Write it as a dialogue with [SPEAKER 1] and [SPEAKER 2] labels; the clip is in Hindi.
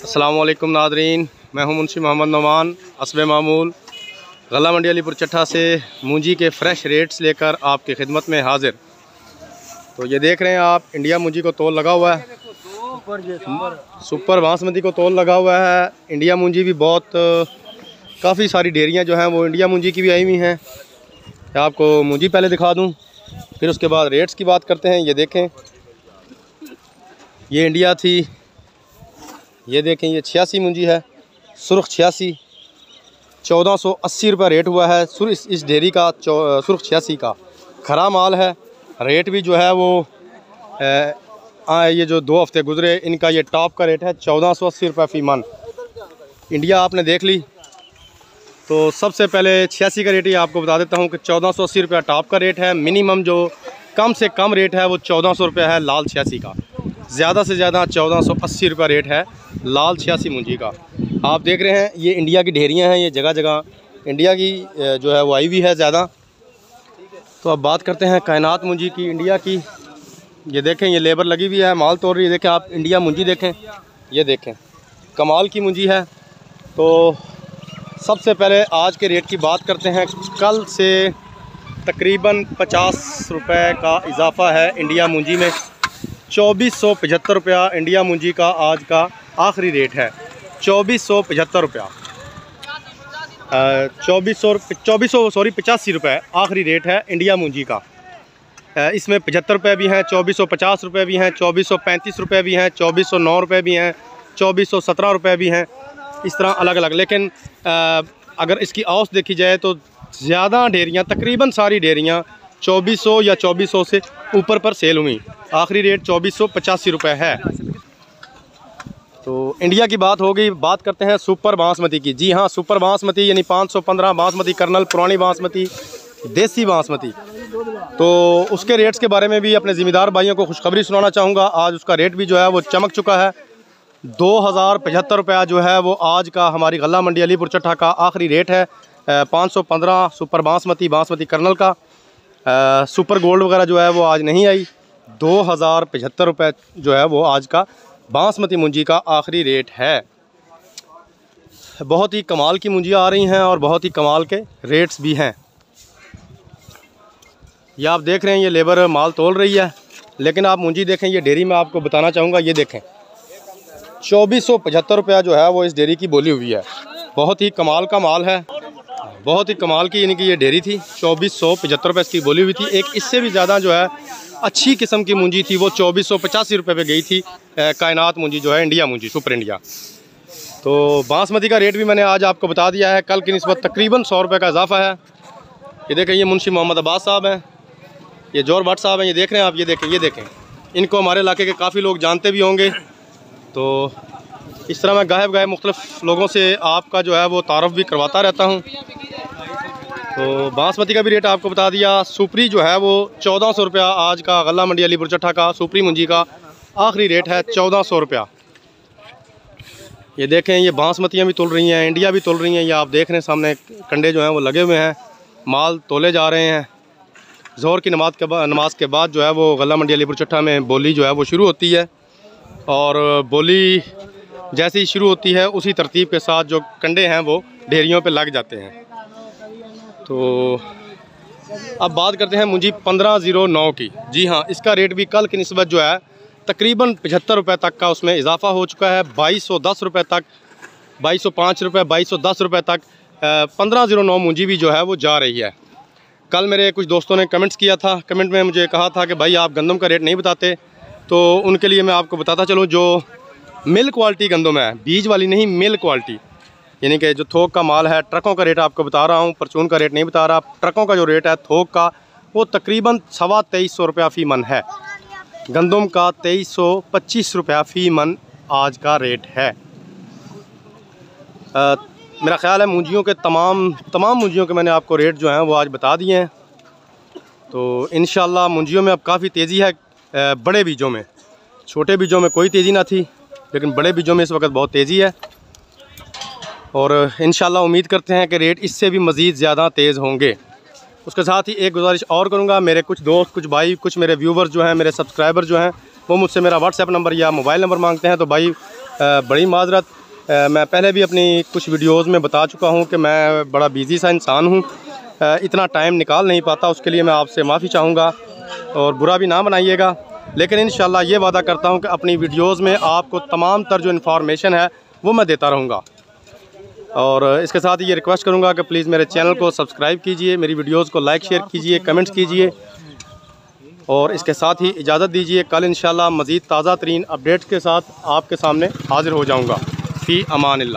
[SPEAKER 1] अस्सलामु अलैकुम नादरीन, मैं हूं मुंशी मोहम्मद नोमान असबे मामूल गला मंडी अलीपुर चट्ठा से मूंजी के फ़्रेश रेट्स लेकर आपकी खिदमत में हाज़िर। तो ये देख रहे हैं आप, इंडिया मूंजी को तोल लगा हुआ है, सुपर बासमती को तोल लगा हुआ है। इंडिया मूंजी भी बहुत काफ़ी सारी डेयरियाँ जो हैं वो इंडिया मूंजी की भी आई हुई हैं। आपको मूंजी पहले दिखा दूँ, फिर उसके बाद रेट्स की बात करते हैं। ये देखें, ये इंडिया थी, ये देखें ये 86 मूंजी है, सुर्ख 86, 1480 रुपये रेट हुआ है इस डेयरी का। सुर्ख 86 का खरा माल है। रेट भी जो है वो ये जो 2 हफ्ते गुजरे इनका ये टॉप का रेट है 1480 रुपये फ़ी मन। इंडिया आपने देख ली, तो सबसे पहले 86 का रेट ही आपको बता देता हूँ कि 1480 रुपये टॉप का रेट है। मिनिमम जो कम से कम रेट है वो 1400 रुपये है लाल 86 का। ज़्यादा से ज़्यादा 1480 रुपये रेट है लाल 86 मूंजी का। आप देख रहे हैं ये इंडिया की ढेरियाँ हैं, ये जगह जगह इंडिया की जो है वो आई हुई है ज़्यादा। तो अब बात करते हैं कायनात मूंजी की, इंडिया की। ये देखें, ये लेबर लगी हुई है, माल तोड़ रही है। देखें आप, इंडिया मूंजी देखें, ये देखें कमाल की मूंजी है। तो सबसे पहले आज के रेट की बात करते हैं। कल से तकरीबन 50 रुपये का इजाफा है इंडिया मूंजी में। 2475 रुपया इंडिया मूंजी का आज का आखिरी रेट है, 2475 रुपया। 85 रुपये आखिरी रेट है इंडिया मूंजी का। इसमें 75 रुपये भी हैं, 2450 रुपये भी हैं, 2435 रुपये भी हैं, 2409 रुपये भी हैं, 2417 रुपये भी हैं, इस तरह अलग अलग। लेकिन अगर इसकी औसत देखी जाए तो ज़्यादा डेयरियाँ, तकरीबन सारी डेयरियाँ 2400 या 2400 से ऊपर पर सेल हुई। आखिरी रेट 2485 रुपये है। तो इंडिया की बात हो गई, बात करते हैं सुपर बासमती की। जी हाँ, सुपर बासमती यानी 515 बासमती कर्नल, पुरानी बासमती, देसी बासमती। तो उसके रेट्स के बारे में भी अपने ज़िम्मेदार भाइयों को खुशखबरी सुनाना चाहूँगा। आज उसका रेट भी जो है वो चमक चुका है। 2075 रुपया जो है वो आज का हमारी गला मंडी अलीपुर चट्ठा का आखिरी रेट है। 515 सुपर बासमती कर्नल का। सुपर गोल्ड वगैरह जो है वो आज नहीं आई। 2075 रुपये जो है वो आज का बासमती मूंजी का आखिरी रेट है। बहुत ही कमाल की मूंजियाँ आ रही हैं और बहुत ही कमाल के रेट्स भी हैं। ये आप देख रहे हैं, ये लेबर माल तोल रही है। लेकिन आप मूंजी देखें, ये डेयरी में आपको बताना चाहूँगा, ये देखें 2475 रुपया जो है वो इस डेयरी की बोली हुई है। बहुत ही कमाल का माल है, बहुत ही कमाल की, यानी कि ये डेयरी थी। 2475 रुपये इसकी बोली हुई थी। एक इससे भी ज़्यादा जो है अच्छी किस्म की मूंजी थी, वो 2485 रुपये पे गई थी। कायनात मूंजी जो है, इंडिया मूंजी, सुपर इंडिया। तो बासमती का रेट भी मैंने आज आपको बता दिया है। कल की निस्बत तकरीबन 100 रुपये का इजाफा है। ये देखें, ये मुंशी मोहम्मद अब्बास साहब हैं, ये जोर भट्ट साहब हैं, ये देख रहे हैं आप, ये देखें इनको हमारे इलाके के काफ़ी लोग जानते भी होंगे। तो इस तरह मैं गायब मुख्तलिफ लोगों से आपका जो है वो तारुफ भी करवाता रहता हूँ। तो बासमती का भी रेट आपको बता दिया। सुपरी जो है वो 1400 रुपया आज का गला मंडी अलीपुर चट्ठा का सुपरी मूंजी का आखिरी रेट है, 1400 रुपया। ये देखें, ये बासमतियाँ भी तुल रही हैं, इंडिया भी तुल रही हैं। ये आप देख रहे हैं सामने कंडे जो हैं वो लगे हुए हैं, माल तोले जा रहे हैं। ज़ोहर की नमाज के बाद जो है वो गला मंडी अलीपुर चट्ठा में बोली जो है वो शुरू होती है। और बोली जैसे ही शुरू होती है उसी तरतीब के साथ जो कंडे हैं वो ढेरियों पे लग जाते हैं। तो अब बात करते हैं मूंजी 1509 की। जी हाँ, इसका रेट भी कल की निस्बत जो है तकरीबन 75 रुपये तक का उसमें इजाफा हो चुका है। 2210 रुपये तक, 2205 रुपये, 2210 रुपये तक 1509 मूंजी भी जो है वो जा रही है। कल मेरे कुछ दोस्तों ने कमेंट्स किया था, कमेंट में मुझे कहा था कि भाई आप गंदम का रेट नहीं बताते। तो उनके लिए मैं आपको बताता चलूँ, जो मिल क्वालिटी गंदम है, बीज वाली नहीं, मिल क्वालिटी, यानी कि जो थोक का माल है, ट्रकों का रेट आपको बता रहा हूँ, परचून का रेट नहीं बता रहा। ट्रकों का जो रेट है थोक का वो तकरीबन 2350 रुपया फ़ी मन है। गंदम का 2325 रुपया फ़ी मन आज का रेट है। मेरा ख़्याल है मूंजियों के तमाम मूंजियों के मैंने आपको रेट जो हैं वो आज बता दिए हैं। तो इंशाल्लाह मूंजियों में अब काफ़ी तेज़ी है। बड़े बीजों में, छोटे बीजों में कोई तेज़ी ना थी, लेकिन बड़े बीजों में इस वक्त बहुत तेज़ी है। और इंशाल्लाह उम्मीद करते हैं कि रेट इससे भी मज़ीद ज़्यादा तेज़ होंगे। उसके साथ ही एक गुजारिश और करूँगा, मेरे कुछ दोस्त, कुछ भाई, कुछ मेरे व्यूवर्स जो हैं, मेरे सब्सक्राइबर जो हैं, वो मुझसे मेरा व्हाट्सएप नंबर या मोबाइल नंबर मांगते हैं। तो भाई बड़ी माजरत। मैं पहले भी अपनी कुछ वीडियोज़ में बता चुका हूँ कि मैं बड़ा बिज़ी सा इंसान हूँ, इतना टाइम निकाल नहीं पाता। उसके लिए मैं आपसे माफ़ी चाहूँगा और बुरा भी ना बनाइएगा। लेकिन इंशाल्लाह ये वादा करता हूँ कि अपनी वीडियोज़ में आपको तमाम तर जो इन्फॉर्मेशन है वो मैं देता रहूँगा। और इसके साथ ये रिक्वेस्ट करूँगा कि प्लीज़ मेरे चैनल को सब्सक्राइब कीजिए, मेरी वीडियोज़ को लाइक शेयर कीजिए, कमेंट्स कीजिए। और इसके साथ ही इजाज़त दीजिए, कल इंशाल्लाह मज़ीद ताज़ा तरीन अपडेट्स के साथ आपके सामने हाज़िर हो जाऊँगा। फ़ी अमानिल्लाह।